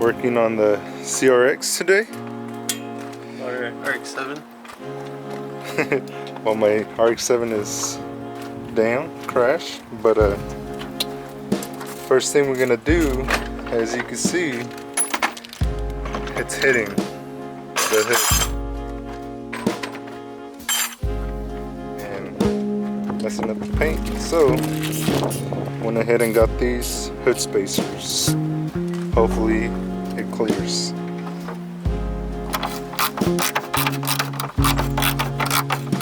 Working on the CRX today. Or RX-7. Well, my RX-7 is down, crash. But first thing we're gonna do, as you can see, it's hitting the hood and messing up the paint. So went ahead and got these hood spacers. Hopefully it clears.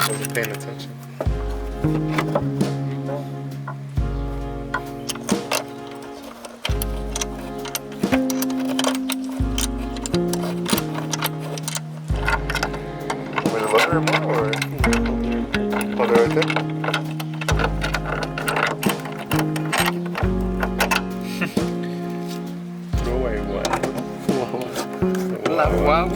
Wasn't paying attention. With a loader more or hold it right there? Throw away what? Wow.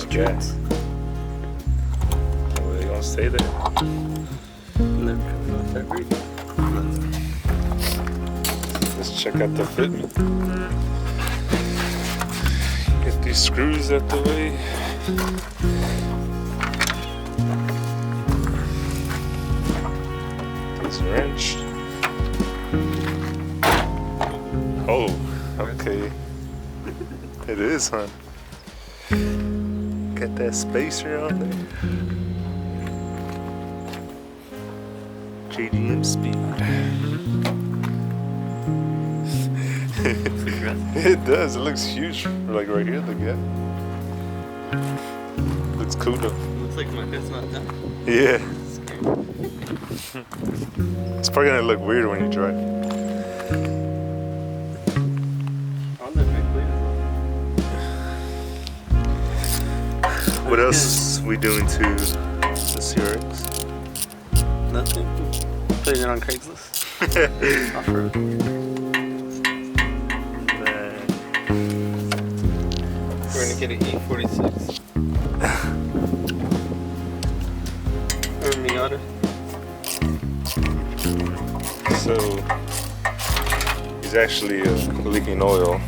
Gas. Well, they gonna stay there. Never coming off that rig. Let's check out the fitment. Get these screws out the way. It's wrenched. Oh, okay. It is, huh? Got that spacer on there. JDM speed. It does. It looks huge. Like right here, the gap. Looks cool though. Looks like my head's not done. Yeah. It's probably gonna look weird when you drive. What else we doing to the CRX? Nothing. Putting it on Craigslist. Off-road. We're gonna get an E46. Or Miata. So he's actually leaking oil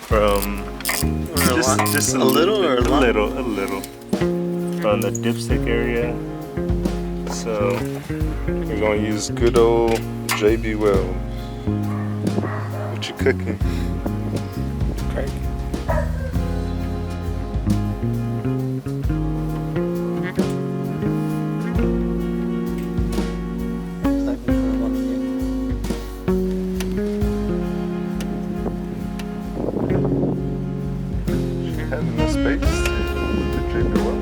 from just a little or a lot? A little from the dipstick area. So we're gonna use good old JB Weld. What you cooking? Craig. Have enough space to drape it well.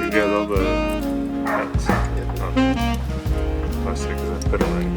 You got all the nuts? Yeah. Oh. I was thinking I put them in.